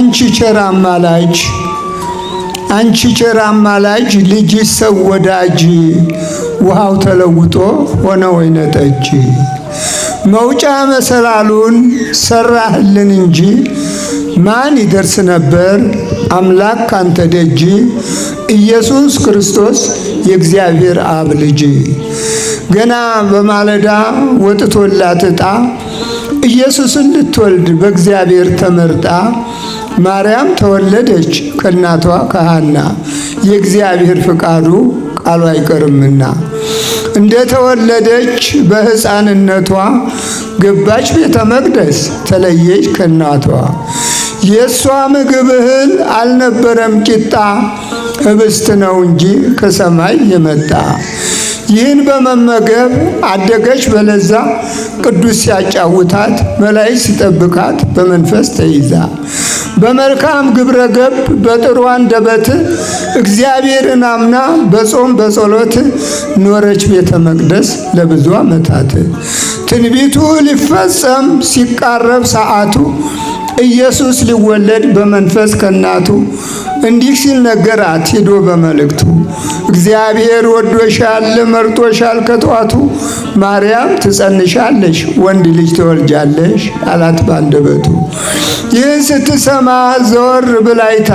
አንቺ ቸር አማላጅ አንቺ ቸር አማላጅ ልጅሽ ሰው ወዳጅ ውሃው ተለውጦ ሆነ ወይነ ጠጅ መውጫ መሰላሉን ሰራህልን እንጂ ማን ይደርስ ነበር አምላክ ካንተ ደጅ ኢየሱስ ክርስቶስ የእግዚአብሔር አብ ልጅ ገና በማለዳ ወጥቶላት ዕጣ ኢየሱስን ልትወልድ በእግዚአብሔር ተመርጣ ማርያም ተወለደች ከእናቷ ከሐና የእግዚአብሔር ፍቃዱ ቃሉ አይቀርምና እንደ ተወለደች በሕፃንነቷ ገባች ቤተ መቅደስ ተለየች ከእናቷ የሷ ምግብ እህል አልነበረም ቂጣ ህብስት ነው እንጂ ከሰማይ የመጣ ይህን በመመገብ አደገች በለዛ ቅዱስ ሲያጫውታት መላእክት ሲጠብቃት በመንፈስ ተይዛ በመልካም ግብረ ገብ በጥሩ አንደበት እግዚአብሔርን አምና በጾም በጸሎት ኖረች ቤተ መቅደስ ለብዙ ዓመታት ትንቢቱ ሊፈጸም ሲቃረብ ሰዓቱ ኢየሱስ ሊወለድ በመንፈስ ከናቱ እንዲህ ሲል ነገራት ሄዶ በመልእክቱ እግዚአብሔር ወዶሻል መርጦሻል ከጧቱ ማርያም ትጸንሻለሽ ወንድ ልጅ ትወልጃለሽ አላት ባንደበቱ ይህን ስትሰማ ዘወር ብላይታ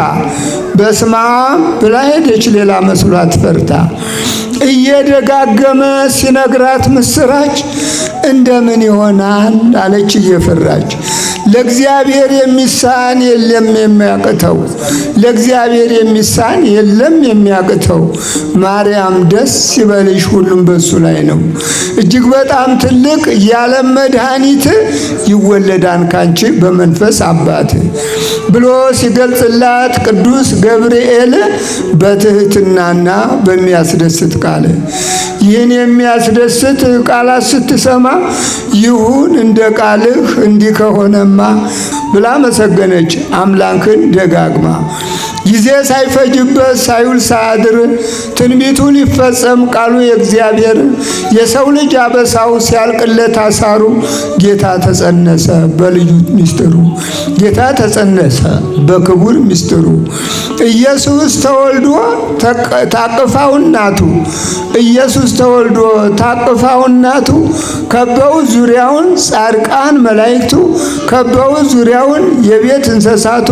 በስመ አብ ብላ ሄደች ሌላ መስሏት ፈርታ እየደጋገመ ሲነግራት ምስራች እንደምን ይሆናል አለች እየፈራች ለእግዚአብሔር የሚሳን የለም የሚያቅተው ለእግዚአብሔር የሚሳን የለም የሚያቅተው ማርያም ደስ ይበልሽ ሁሉም በሱ ላይ ነው እጅግ በጣም ትልቅ ያለም መድኃኒት ይወለዳን ካንቺ በመንፈስ አባት ብሎ ሲገልጽላት ቅዱስ ገብርኤል በትህትናና በሚያስደስት ቃል ይህን የሚያስደስት ቃላት ስትሰማ ይሁን እንደ ቃልህ እንዲህ ከሆነማ ብላ መሰገነች አምላክን ደጋግማ ጊዜ ሳይፈጅበት ሳይውል ሳያድር ትንቢቱ ሊፈጸም ቃሉ የእግዚአብሔር የሰው ልጅ አበሳው ሲያልቅለት አሳሩ ጌታ ተጸነሰ በልዩ ምስጢሩ ጌታ ተጸነሰ በክቡር ምስጢሩ ኢየሱስ ተወልዶ ታቅፋው እናቱ ኢየሱስ ተወልዶ ታቅፋው እናቱ ከበው ዙሪያውን ጻድቃን መላእክቱ ከበው ዙሪያውን የቤት እንስሳቱ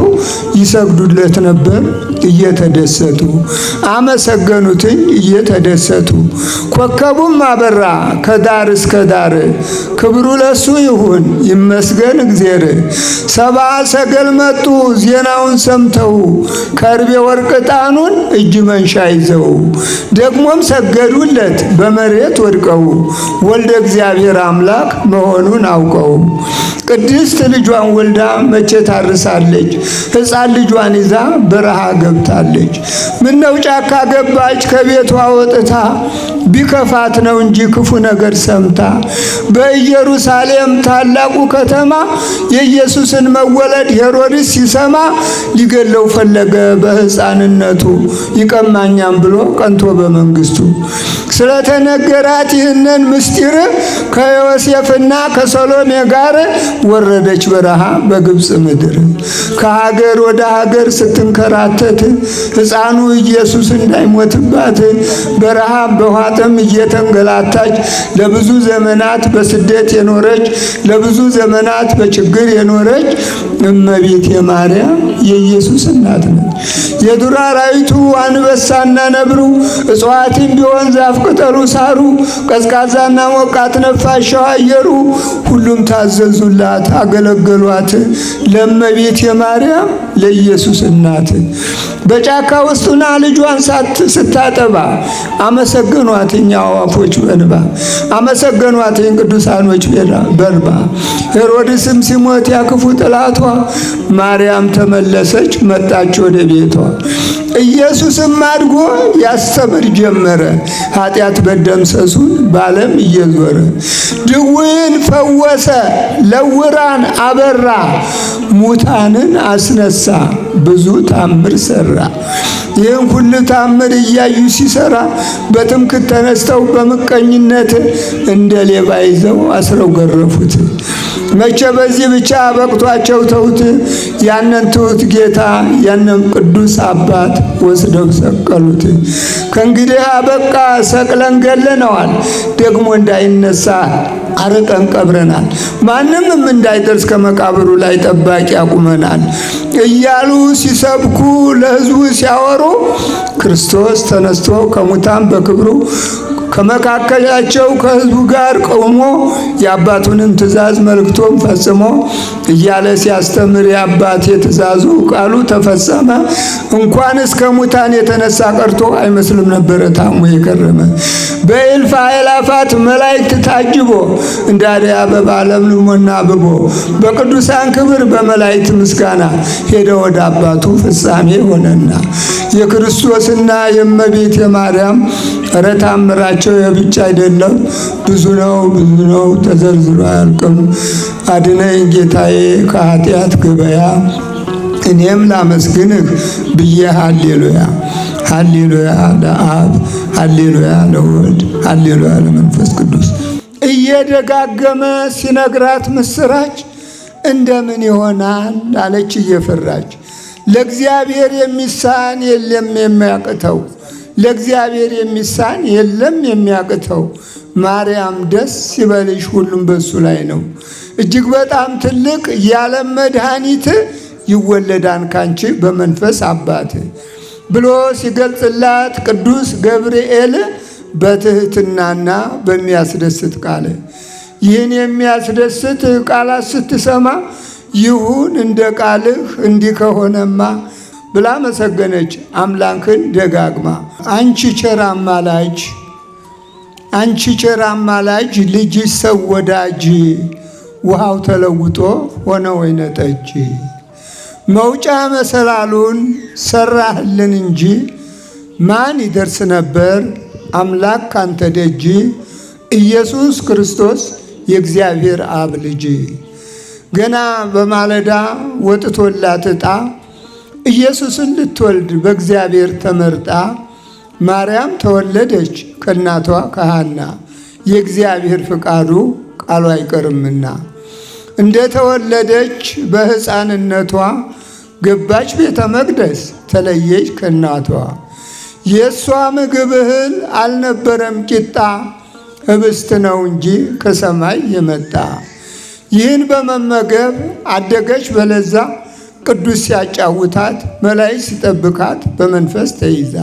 ይሰግዱለት ነበር እየተደሰቱ አመሰገኑትኝ እየተደሰቱ ኮከቡም አበራ ከዳር እስከ ዳር ክብሩ ለሱ ይሁን ይመስገን እግዚአብሔር ሰብአ ሰገል መጡ ዜናውን ሰምተው ከርቤ ወርቅ ዕጣኑን እጅ መንሻ ይዘው ደግሞም ሰገዱለት በመሬት ወድቀው ወልደ እግዚአብሔር አምላክ መሆኑን አውቀው ቅድስት ልጇን ወልዳ መቼ ታርሳለች ሕፃን ልጇን ይዛ በረሃ ገብታለች ምነው ጫካ ገባች ከቤቷ ወጥታ ቢከፋት ነው እንጂ ክፉ ነገር ሰምታ በኢየሩሳሌም ታላቁ ከተማ የኢየሱስን መወለድ ሄሮድስ ሲሰማ ሊገለው ፈለገ በሕፃንነቱ ይቀማኛም ብሎ ቀንቶ በመንግስቱ ስለተነገራት ይህንን ምስጢር ከዮሴፍና ከሰሎሜ ጋር ወረደች በረሃ በግብጽ ምድር ከሀገር ወደ ሀገር ስትንከራተት ሕፃኑ ኢየሱስ እንዳይሞትባት በረሃ በኋጥም እየተንገላታች ለብዙ ዘመናት በስደት የኖረች ለብዙ ዘመናት በችግር የኖረች እመቤቴ ማርያም የኢየሱስ እናት ነች የዱር አራዊቱ አንበሳና ነብሩ እጽዋትም ቢሆን ዛፍ ቅጠሉ ሳሩ ቀዝቃዛና ሞቃት ነፋሻው አየሩ ሁሉም ታዘዙላት አገለገሏት ለእመቤቴ ማርያም ለኢየሱስ እናት በጫካ ውስጥና ልጇን ስታጠባ አመሰገኗትኝ አዋፎች በንባ አመሰገኗትኝ ቅዱሳኖች በርባ ሄሮድስም ሲሞት ያክፉ ጥላቷ ማርያም ተመለሰች መጣች ወደ ቤቷ ኢየሱስም አድጎ ያስተምር ጀመረ ኃጢአት በደምሰሱን ባለም እየዞረ ድውይን ፈወሰ ለውራን አበራ ሙታንን አስነሳ ብዙ ታምር ሰራ ይህን ሁሉ ታምር እያዩ ሲሰራ በትምክህት ተነስተው በምቀኝነት እንደ ሌባ ይዘው አስረው ገረፉት መቼ በዚህ ብቻ በቅቷቸው ተውት። ያንን ትሑት ጌታ ያንን ቅዱስ አባት ወስደው ሰቀሉት። ከእንግዲህ አበቃ፣ ሰቅለን ገለነዋል። ደግሞ እንዳይነሳ አርቀን ቀብረናል። ማንምም እንዳይደርስ ከመቃብሩ ላይ ጠባቂ አቁመናል እያሉ ሲሰብኩ ለሕዝቡ ሲያወሩ ክርስቶስ ተነስቶ ከሙታን በክብሩ ከመካከላቸው ከሕዝቡ ጋር ቆሞ የአባቱንም ትእዛዝ መልእክቶም ፈጽሞ እያለ ሲያስተምር የአባቴ ትእዛዙ ቃሉ ተፈጸመ። እንኳንስ ከሙታን የተነሳ ቀርቶ አይመስልም ነበረ ታሞ የከረመ። በእልፍ አእላፋት መላእክት ታጅቦ እንደ አደይ አበባ ለምልሞና አብቦ በቅዱሳን ክብር በመላእክት ምስጋና ሄደ ወደ አባቱ ፍጻሜ ሆነና የክርስቶስና የእመቤት የማርያም ኧረ ታምራቸው የብቻ አይደለም፣ ብዙ ነው ተዘርዝሮ አያልቅም። አድነኝ ጌታዬ ከኃጢአት ገበያ እኔም ላመስግንህ ብዬ ሃሌሉያ ሃሌሉያ ለአብ ሃሌሉያ ለወልድ ሃሌሉያ ለመንፈስ ቅዱስ እየደጋገመ ሲነግራት ምስራች እንደምን ይሆናል አለች እየፈራች። ለእግዚአብሔር የሚሳን የለም የሚያቅተው፣ ለእግዚአብሔር የሚሳን የለም የሚያቅተው። ማርያም ደስ ይበልሽ ሁሉም በሱ ላይ ነው። እጅግ በጣም ትልቅ የዓለም መድኃኒት ይወለዳን ካንቺ በመንፈስ አባት ብሎ ሲገልጽላት ቅዱስ ገብርኤል በትህትናና በሚያስደስት ቃል ይህን የሚያስደስት ቃላት ስትሰማ ይሁን እንደ ቃልህ እንዲህ ከሆነማ ብላ መሰገነች አምላክን ደጋግማ። አንቺ ቸር አማላጅ፣ አንቺ ቸር አማላጅ፣ ልጅሽ ሰው ወዳጅ፣ ውሃው ተለውጦ ሆነ ወይነ ጠጅ። መውጫ መሰላሉን ሰራህልን እንጂ ማን ይደርስ ነበር አምላክ ካንተ ደጅ። ኢየሱስ ክርስቶስ የእግዚአብሔር አብ ልጅ። ገና በማለዳ ወጥቶላት ዕጣ ኢየሱስን ልትወልድ በእግዚአብሔር ተመርጣ ማርያም ተወለደች ከእናቷ ከሐና። የእግዚአብሔር ፍቃዱ ቃሉ አይቀርምና እንደ ተወለደች በሕፃንነቷ ገባች ቤተ መቅደስ ተለየች ከእናቷ። የእሷ ምግብ እህል አልነበረም ቂጣ፣ ህብስት ነው እንጂ ከሰማይ የመጣ። ይህን በመመገብ አደገች በለዛ፣ ቅዱስ ሲያጫውታት መላእክት ሲጠብቃት በመንፈስ ተይዛ።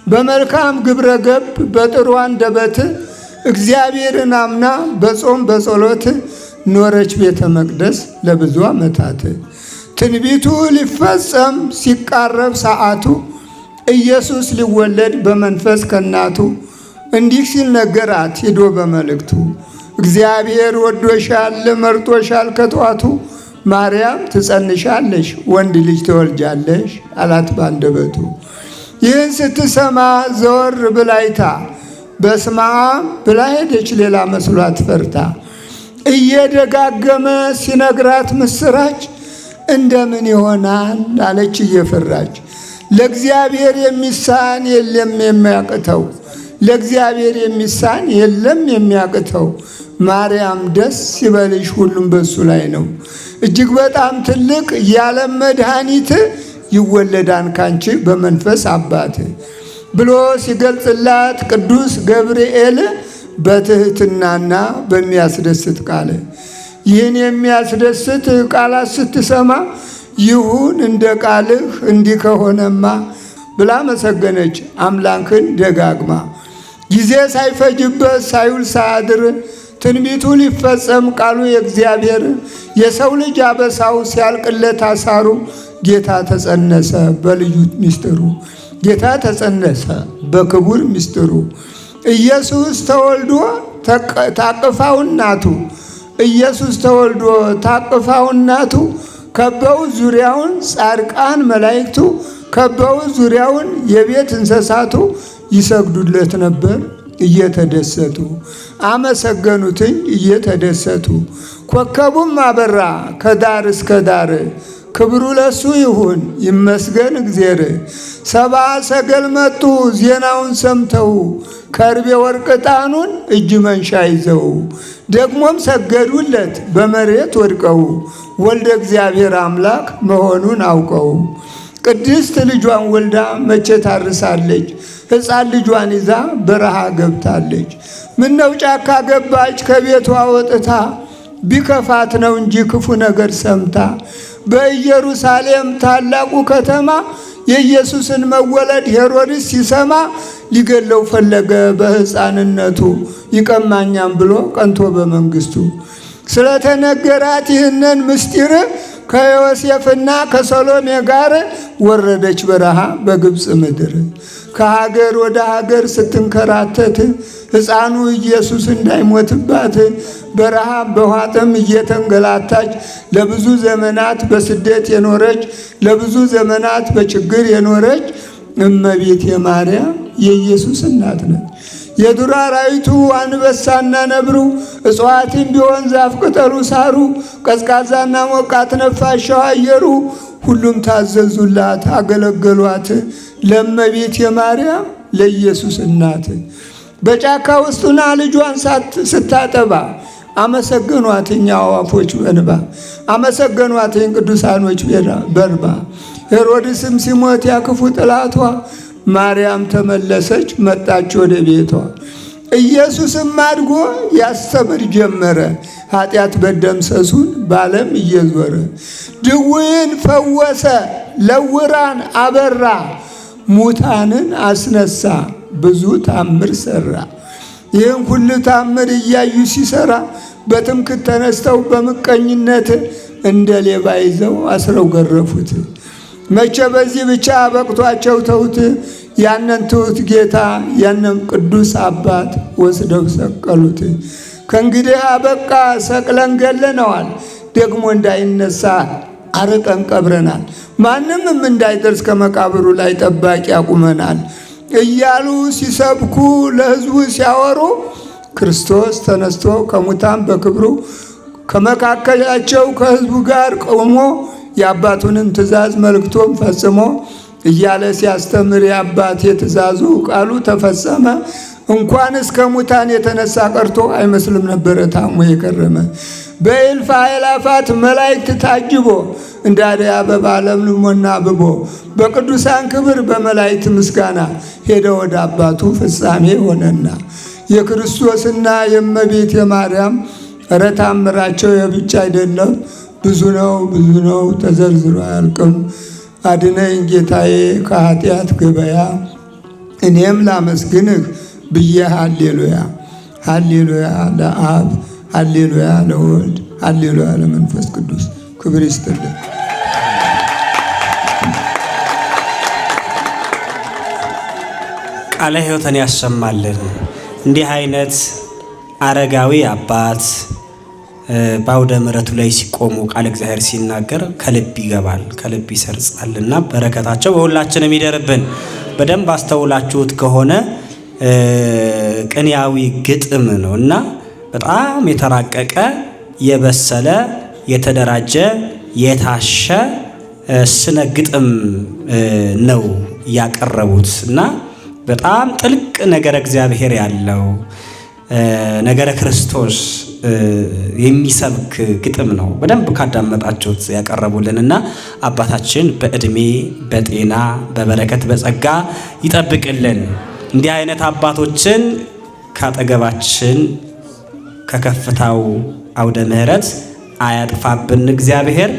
በመልካም ግብረ ገብ በጥሩ አንደበት እግዚአብሔርን አምና በጾም በጸሎት ኖረች ቤተ መቅደስ ለብዙ ዓመታት። ትንቢቱ ሊፈጸም ሲቃረብ ሰዓቱ ኢየሱስ ሊወለድ በመንፈስ ከናቱ እንዲህ ሲል ነገራት ሄዶ በመልእክቱ እግዚአብሔር ወዶሻል መርጦሻል ከጧቱ ማርያም ትጸንሻለሽ ወንድ ልጅ ትወልጃለሽ አላት ባንደበቱ። ይህን ስትሰማ ዘወር ብላይታ በስመ አብ ብላ ሄደች ሌላ መስሏት ፈርታ። እየደጋገመ ሲነግራት ምስራች እንደምን ይሆናል አለች እየፈራች። ለእግዚአብሔር የሚሳን የለም የሚያቅተው፣ ለእግዚአብሔር የሚሳን የለም የሚያቅተው። ማርያም ደስ ይበልሽ ሁሉም በሱ ላይ ነው። እጅግ በጣም ትልቅ የዓለም መድኃኒት ይወለዳን ካንቺ በመንፈስ አባት ብሎ ሲገልጽላት ቅዱስ ገብርኤል በትህትናና በሚያስደስት ቃል ይህን የሚያስደስት ቃላት ስትሰማ ይሁን እንደ ቃልህ እንዲህ ከሆነማ ብላ መሰገነች አምላክን ደጋግማ። ጊዜ ሳይፈጅበት ሳይውል ሳያድር ትንቢቱ ሊፈጸም ቃሉ የእግዚአብሔር የሰው ልጅ አበሳው ሲያልቅለት አሳሩ ጌታ ተጸነሰ በልዩ ምስጢሩ፣ ጌታ ተጸነሰ በክቡር ምስጢሩ። ኢየሱስ ተወልዶ ታቅፋው እናቱ፣ ኢየሱስ ተወልዶ ታቅፋው እናቱ። ከበው ዙሪያውን ጻድቃን መላእክቱ፣ ከበው ዙሪያውን የቤት እንስሳቱ ይሰግዱለት ነበር እየተደሰቱ፣ አመሰገኑትኝ እየተደሰቱ። ኮከቡም አበራ ከዳር እስከ ዳር፣ ክብሩ ለሱ ይሁን ይመስገን እግዜር። ሰብአ ሰገል መጡ ዜናውን ሰምተው፣ ከርቤ ወርቅ ዕጣኑን እጅ መንሻ ይዘው። ደግሞም ሰገዱለት በመሬት ወድቀው ወልደ እግዚአብሔር አምላክ መሆኑን አውቀው። ቅድስት ልጇን ወልዳ መቼ ታርሳለች? ሕፃን ልጇን ይዛ በረሃ ገብታለች። ምነው ጫካ ገባች ከቤቷ ወጥታ? ቢከፋት ነው እንጂ ክፉ ነገር ሰምታ። በኢየሩሳሌም ታላቁ ከተማ የኢየሱስን መወለድ ሄሮድስ ሲሰማ ሊገለው ፈለገ በሕፃንነቱ። ይቀማኛም ብሎ ቀንቶ በመንግስቱ ስለተነገራት ይህንን ምስጢር ከዮሴፍና ከሰሎሜ ጋር ወረደች በረሃ በግብፅ ምድር። ከሀገር ወደ ሀገር ስትንከራተት ሕፃኑ ኢየሱስ እንዳይሞትባት በረሃ በኋጥም እየተንገላታች ለብዙ ዘመናት በስደት የኖረች ለብዙ ዘመናት በችግር የኖረች እመቤት የማርያም የኢየሱስ እናት ነች። የዱር አራዊቱ አንበሳና ነብሩ እጽዋትም ቢሆን ዛፍ ቅጠሉ ሳሩ ቀዝቃዛና ሞቃት ነፋሻው አየሩ ሁሉም ታዘዙላት አገለገሏት ለእመቤት የማርያም ለኢየሱስ እናት። በጫካ ውስጡና ልጇን ስታጠባ አመሰገኗትኝ አዕዋፎች በንባ አመሰገኗትኝ ቅዱሳኖች በርባ። ሄሮድስም ሲሞት ያክፉ ጥላቷ ማርያም ተመለሰች መጣች ወደ ቤቷ። ኢየሱስም አድጎ ያስተምር ጀመረ ኃጢአት በደምሰሱን ባለም እየዞረ። ድውይን ፈወሰ ለውራን አበራ ሙታንን አስነሳ ብዙ ታምር ሰራ። ይህን ሁሉ ታምር እያዩ ሲሰራ በትምክህት ተነስተው በምቀኝነት እንደ ሌባ ይዘው አስረው ገረፉት። መቼ በዚህ ብቻ በቅቷቸው ተውት። ያንን ትሑት ጌታ ያንን ቅዱስ አባት ወስደው ሰቀሉት። ከእንግዲህ አበቃ ሰቅለን ገለነዋል፣ ደግሞ እንዳይነሳ አርቀን ቀብረናል፣ ማንምም እንዳይደርስ ከመቃብሩ ላይ ጠባቂ ያቁመናል እያሉ ሲሰብኩ ለሕዝቡ ሲያወሩ ክርስቶስ ተነስቶ ከሙታን በክብሩ ከመካከላቸው ከሕዝቡ ጋር ቆሞ የአባቱንም ትእዛዝ መልእክቶም ፈጽሞ እያለ ሲያስተምር የአባቴ ትእዛዙ ቃሉ ተፈጸመ። እንኳን እስከ ሙታን የተነሳ ቀርቶ አይመስልም ነበረ ታሞ የከረመ። በእልፍ አእላፋት መላእክት ታጅቦ እንደ አደይ አበባ ለምልሞና አብቦ በቅዱሳን ክብር በመላእክት ምስጋና ሄደ ወደ አባቱ ፍጻሜ ሆነና። የክርስቶስና የእመቤት የማርያም ኧረ ታምራቸው የብቻ አይደለም፣ ብዙ ነው ተዘርዝሮ አያልቅም። አድነኝ ጌታዬ ከኃጢአት ገበያ እኔም ላመስግንህ ብዬ ሃሌሉያ ሃሌሉያ ለአብ ሃሌሉያ ለወልድ ሃሌሉያ ለመንፈስ ቅዱስ ክብር ይስጥልን። ቃለ ሕይወትን ያሰማልን። እንዲህ አይነት አረጋዊ አባት በአውደ ምሕረቱ ላይ ሲቆሙ ቃል እግዚአብሔር ሲናገር ከልብ ይገባል፣ ከልብ ይሰርጻልና በረከታቸው በሁላችንም ይደርብን። በደንብ አስተውላችሁት ከሆነ ቅኔያዊ ግጥም ነውና በጣም የተራቀቀ የበሰለ የተደራጀ የታሸ ስነ ግጥም ነው ያቀረቡት እና በጣም ጥልቅ ነገረ እግዚአብሔር ያለው ነገረ ክርስቶስ የሚሰብክ ግጥም ነው። በደንብ ካዳመጣችሁት ያቀረቡልንና አባታችን በእድሜ በጤና በበረከት በጸጋ ይጠብቅልን። እንዲህ አይነት አባቶችን ካጠገባችን ከከፍታው አውደ ምሕረት አያጥፋብን እግዚአብሔር።